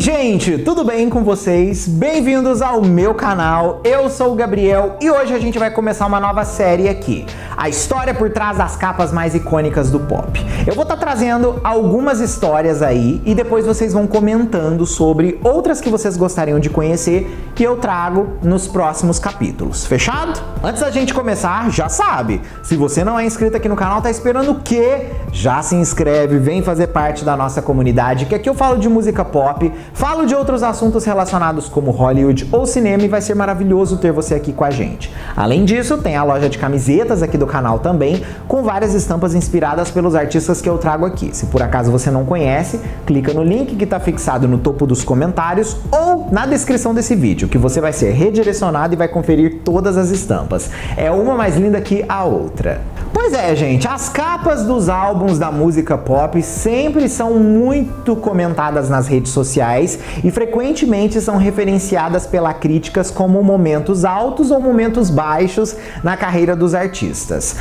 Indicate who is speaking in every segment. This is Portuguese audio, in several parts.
Speaker 1: gente, tudo bem com vocês? Bem-vindos ao meu canal, eu sou o Gabriel e hoje a gente vai começar uma nova série aqui, a história por trás das capas mais icônicas do pop. Eu vou estar trazendo algumas histórias aí e depois vocês vão comentando sobre outras que vocês gostariam de conhecer que eu trago nos próximos capítulos, fechado? Antes da gente começar, já sabe, se você não é inscrito aqui no canal, tá esperando o quê? Já se inscreve, vem fazer parte da nossa comunidade, que aqui eu falo de música pop, falo de outros assuntos relacionados como Hollywood ou cinema e vai ser maravilhoso ter você aqui com a gente. Além disso, tem a loja de camisetas aqui do canal também, com várias estampas inspiradas pelos artistas que eu trago aqui. Se por acaso você não conhece, clica no link que está fixado no topo dos comentários ou na descrição desse vídeo, que você vai ser redirecionado e vai conferir todas as estampas. É uma mais linda que a outra. Pois é, gente, as capas dos álbuns da música pop sempre são muito comentadas nas redes sociais e frequentemente são referenciadas pela críticas como momentos altos ou momentos baixos na carreira dos artistas.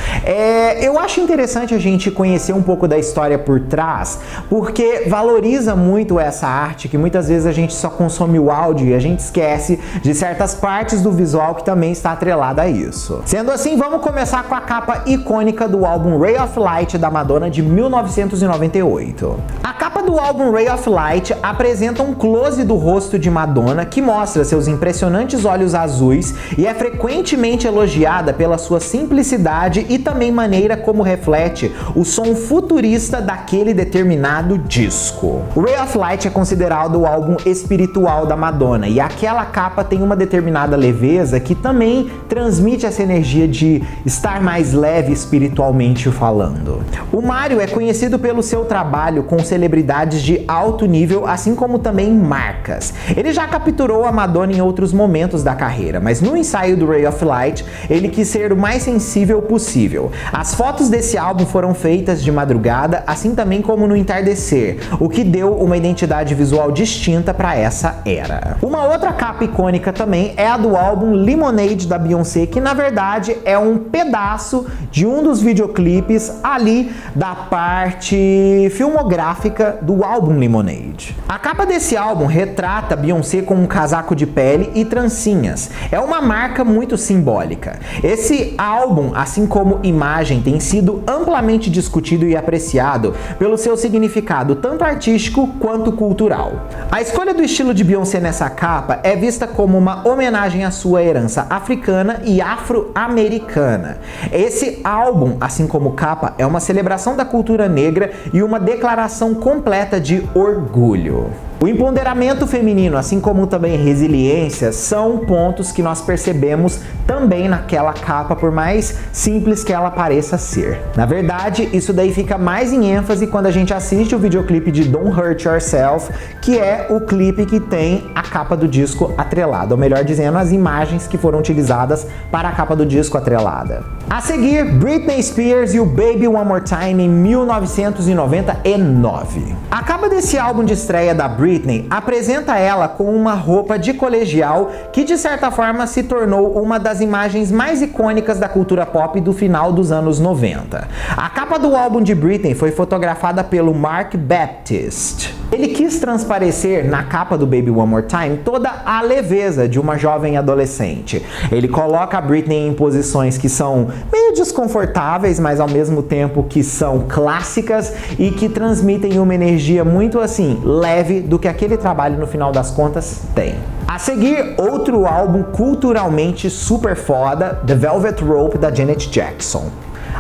Speaker 1: Eu acho interessante a gente conhecer um pouco da história por trás, porque valoriza muito essa arte que muitas vezes a gente só consome o áudio e a gente esquece de certas partes do visual que também está atrelada a isso. Sendo assim, vamos começar com a capa icônica do álbum Ray of Light da Madonna de 1998. A capa do álbum Ray of Light apresenta um close do rosto de Madonna que mostra seus impressionantes olhos azuis e é frequentemente elogiada pela sua simplicidade e também maneira como reflete o som futurista daquele determinado disco. O Ray of Light é considerado o álbum espiritual da Madonna e aquela capa tem uma determinada leveza que também transmite essa energia de estar mais leve espiritualmente falando. O Mario é conhecido pelo seu trabalho com celebridades de alto nível, assim como também marcas. Ele já capturou a Madonna em outros momentos da carreira, mas no ensaio do Ray of Light, ele quis ser o mais sensível possível. As fotos desse álbum foram feitas de madrugada, assim também como no entardecer, o que deu uma identidade visual distinta para essa era. Uma outra capa icônica também é a do álbum Lemonade da Beyoncé, que na verdade é um pedaço de um dos videoclipes ali da parte filmográfica do álbum Lemonade. A capa desse álbum retrata Beyoncé com um casaco de pele e trancinhas. É uma marca muito simbólica. Esse álbum, assim como imagem, tem sido amplamente discutido e apreciado pelo seu significado tanto artístico quanto cultural. A escolha do estilo de Beyoncé nessa capa é vista como uma homenagem à sua herança africana e afro-americana. Esse álbum, assim como capa, é uma celebração da cultura negra e uma declaração completa de orgulho. O empoderamento feminino, assim como também resiliência, são pontos que nós percebemos também naquela capa, por mais simples que ela pareça ser. Na verdade, isso daí fica mais em ênfase quando a gente assiste o videoclipe de Don't Hurt Yourself, que é o clipe que tem a capa do disco atrelada, ou melhor dizendo, as imagens que foram utilizadas para a capa do disco atrelada. A seguir, Britney Spears e o Baby One More Time em 1999. A capa desse álbum de estreia da Britney apresenta ela com uma roupa de colegial que de certa forma se tornou uma das imagens mais icônicas da cultura pop do final dos anos 90. A capa do álbum de Britney foi fotografada pelo Mark Baptist. Ele quis transparecer na capa do Baby One More Time toda a leveza de uma jovem adolescente. Ele coloca a Britney em posições que são meio desconfortáveis, mas ao mesmo tempo que são clássicas e que transmitem uma energia muito assim, leve do que aquele trabalho no final das contas tem. A seguir, outro álbum culturalmente super foda, The Velvet Rope da Janet Jackson.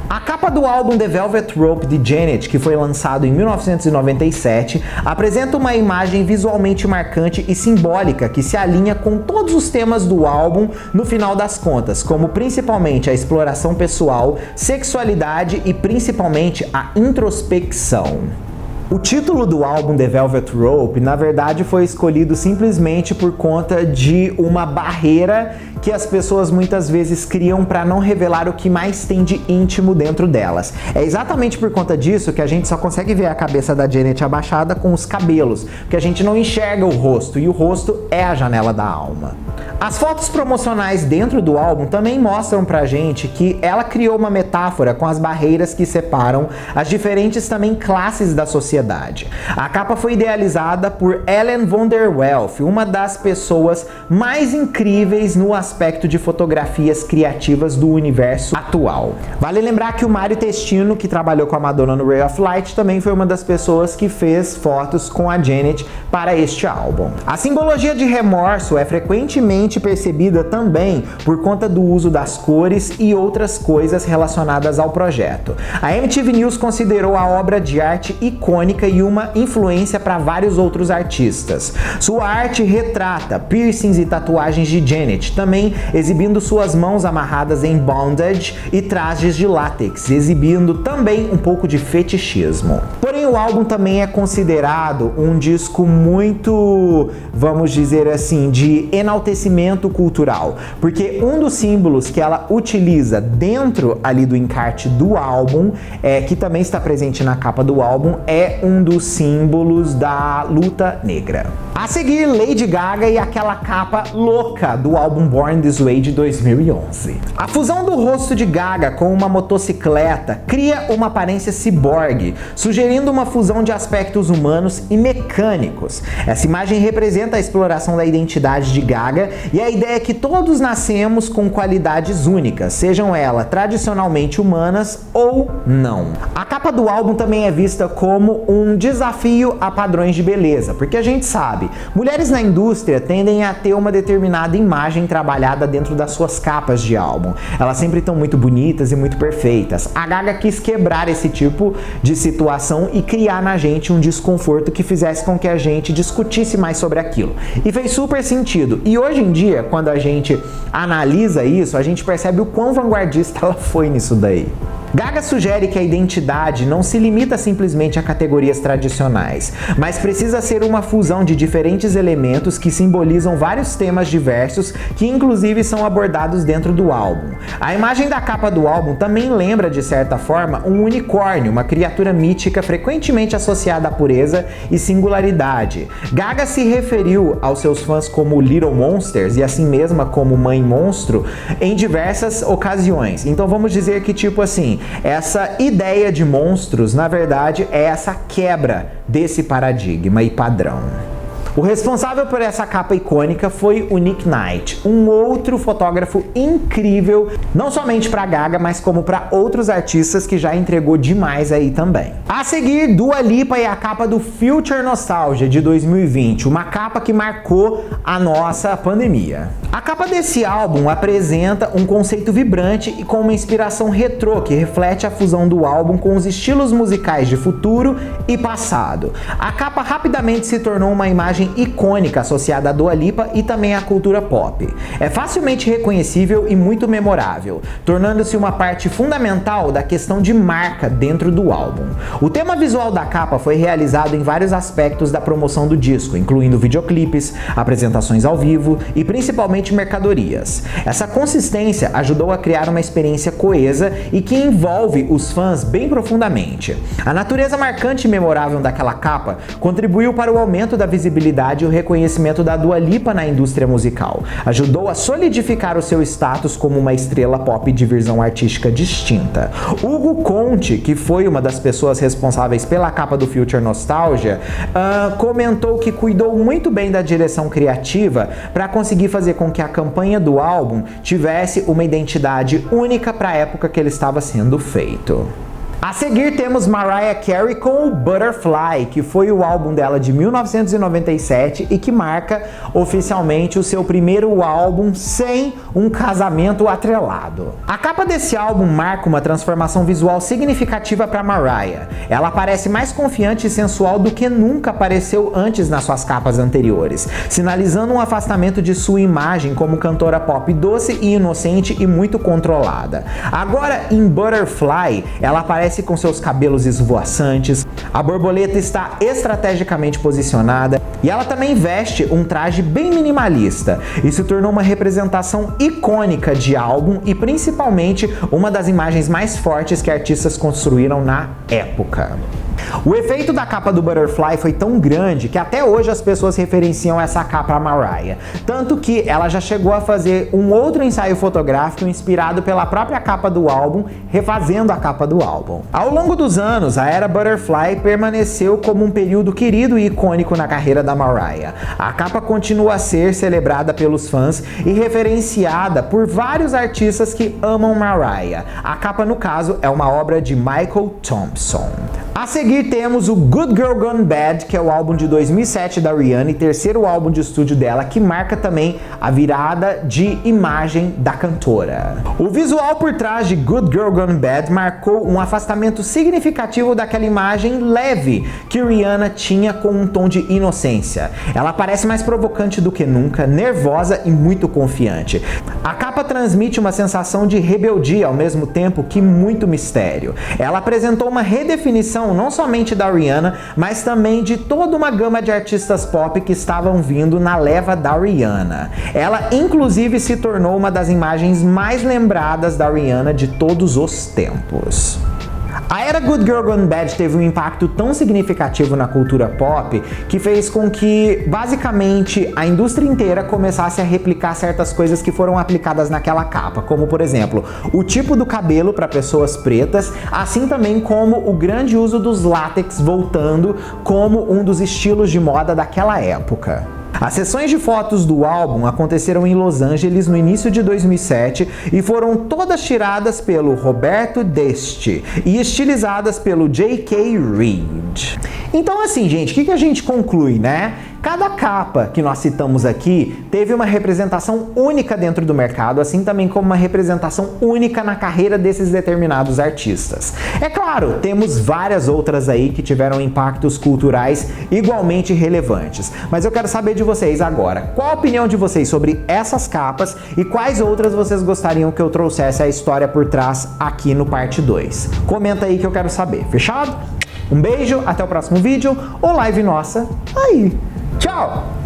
Speaker 1: A capa do álbum The Velvet Rope de Janet, que foi lançado em 1997, apresenta uma imagem visualmente marcante e simbólica que se alinha com todos os temas do álbum no final das contas, como principalmente a exploração pessoal, sexualidade e principalmente a introspecção. O título do álbum The Velvet Rope, na verdade, foi escolhido simplesmente por conta de uma barreira que as pessoas muitas vezes criam para não revelar o que mais tem de íntimo dentro delas. É exatamente por conta disso que a gente só consegue ver a cabeça da Janet abaixada com os cabelos, porque a gente não enxerga o rosto, e o rosto é a janela da alma. As fotos promocionais dentro do álbum também mostram pra gente que ela criou uma metáfora com as barreiras que separam as diferentes também classes da sociedade sociedade. A capa foi idealizada por Ellen von der Werf, uma das pessoas mais incríveis no aspecto de fotografias criativas do universo atual. Vale lembrar que o Mario Testino, que trabalhou com a Madonna no Ray of Light, também foi uma das pessoas que fez fotos com a Janet para este álbum. A simbologia de remorso é frequentemente percebida também por conta do uso das cores e outras coisas relacionadas ao projeto. A MTV News considerou a obra de arte icônica e uma influência para vários outros artistas. Sua arte retrata piercings e tatuagens de Janet, também exibindo suas mãos amarradas em bondage e trajes de látex, exibindo também um pouco de fetichismo. Porém, o álbum também é considerado um disco muito, vamos dizer assim, de enaltecimento cultural, porque um dos símbolos que ela utiliza dentro ali do encarte do álbum, que também está presente na capa do álbum, é um dos símbolos da luta negra. A seguir, Lady Gaga e aquela capa louca do álbum Born This Way de 2011. A fusão do rosto de Gaga com uma motocicleta cria uma aparência ciborgue, sugerindo uma fusão de aspectos humanos e mecânicos. Essa imagem representa a exploração da identidade de Gaga e a ideia é que todos nascemos com qualidades únicas, sejam elas tradicionalmente humanas ou não. A capa do álbum também é vista como um desafio a padrões de beleza, porque a gente sabe, mulheres na indústria tendem a ter uma determinada imagem trabalhada dentro das suas capas de álbum. Elas sempre estão muito bonitas e muito perfeitas. A Gaga quis quebrar esse tipo de situação e criar na gente um desconforto que fizesse com que a gente discutisse mais sobre aquilo. E fez super sentido. E hoje em dia, quando a gente analisa isso, a gente percebe o quão vanguardista ela foi nisso daí. Gaga sugere que a identidade não se limita simplesmente a categorias tradicionais, mas precisa ser uma fusão de diferentes elementos que simbolizam vários temas diversos que inclusive são abordados dentro do álbum. A imagem da capa do álbum também lembra de certa forma um unicórnio, uma criatura mítica frequentemente associada à pureza e singularidade. Gaga se referiu aos seus fãs como Little Monsters e assim mesma como Mãe Monstro em diversas ocasiões. Então vamos dizer que tipo assim, essa ideia de monstros, na verdade, é essa quebra desse paradigma e padrão. O responsável por essa capa icônica foi o Nick Knight, um outro fotógrafo incrível, não somente para Gaga, mas como para outros artistas que já entregou demais aí também. A seguir, Dua Lipa e a capa do Future Nostalgia de 2020, uma capa que marcou a nossa pandemia. A capa desse álbum apresenta um conceito vibrante e com uma inspiração retrô que reflete a fusão do álbum com os estilos musicais de futuro e passado. A capa rapidamente se tornou uma imagem icônica associada a Dua Lipa e também à cultura pop. É facilmente reconhecível e muito memorável, tornando-se uma parte fundamental da questão de marca dentro do álbum. O tema visual da capa foi realizado em vários aspectos da promoção do disco, incluindo videoclipes, apresentações ao vivo e principalmente mercadorias. Essa consistência ajudou a criar uma experiência coesa e que envolve os fãs bem profundamente. A natureza marcante e memorável daquela capa contribuiu para o aumento da visibilidade e o reconhecimento da Dua Lipa na indústria musical. Ajudou a solidificar o seu status como uma estrela pop de visão artística distinta. Hugo Conte, que foi uma das pessoas responsáveis pela capa do Future Nostalgia, comentou que cuidou muito bem da direção criativa para conseguir fazer com que a campanha do álbum tivesse uma identidade única para a época que ele estava sendo feito. A seguir temos Mariah Carey com o Butterfly, que foi o álbum dela de 1997 e que marca oficialmente o seu primeiro álbum sem um casamento atrelado. A capa desse álbum marca uma transformação visual significativa para Mariah. Ela parece mais confiante e sensual do que nunca apareceu antes nas suas capas anteriores, sinalizando um afastamento de sua imagem como cantora pop doce e inocente e muito controlada. Agora, em Butterfly, ela aparece com seus cabelos esvoaçantes, a borboleta está estrategicamente posicionada e ela também veste um traje bem minimalista. Isso tornou uma representação icônica de álbum e principalmente uma das imagens mais fortes que artistas construíram na época. O efeito da capa do Butterfly foi tão grande que até hoje as pessoas referenciam essa capa a Mariah, tanto que ela já chegou a fazer um outro ensaio fotográfico inspirado pela própria capa do álbum, refazendo a capa do álbum. Ao longo dos anos, a era Butterfly permaneceu como um período querido e icônico na carreira da Mariah. A capa continua a ser celebrada pelos fãs e referenciada por vários artistas que amam Mariah. A capa, no caso, é uma obra de Michael Thompson. A seguir temos o Good Girl Gone Bad, que é o álbum de 2007 da Rihanna e terceiro álbum de estúdio dela, que marca também a virada de imagem da cantora. O visual por trás de Good Girl Gone Bad marcou um afastamento significativo daquela imagem leve que Rihanna tinha com um tom de inocência. Ela parece mais provocante do que nunca, nervosa e muito confiante. A capa transmite uma sensação de rebeldia ao mesmo tempo que muito mistério. Ela apresentou uma redefinição não somente da Rihanna, mas também de toda uma gama de artistas pop que estavam vindo na leva da Rihanna. Ela inclusive se tornou uma das imagens mais lembradas da Rihanna de todos os tempos. A era Good Girl Gone Bad teve um impacto tão significativo na cultura pop que fez com que, basicamente, a indústria inteira começasse a replicar certas coisas que foram aplicadas naquela capa, como, por exemplo, o tipo do cabelo para pessoas pretas, assim também como o grande uso dos látex voltando como um dos estilos de moda daquela época. As sessões de fotos do álbum aconteceram em Los Angeles no início de 2007 e foram todas tiradas pelo Roberto Deste e estilizadas pelo J.K. Reed. Então assim, gente, o que a gente conclui, né? Cada capa que nós citamos aqui teve uma representação única dentro do mercado, assim também como uma representação única na carreira desses determinados artistas. É claro, temos várias outras aí que tiveram impactos culturais igualmente relevantes, mas eu quero saber de vocês agora, qual a opinião de vocês sobre essas capas e quais outras vocês gostariam que eu trouxesse a história por trás aqui no parte 2? Comenta aí que eu quero saber, fechado? Um beijo, até o próximo vídeo ou live nossa aí. Tchau!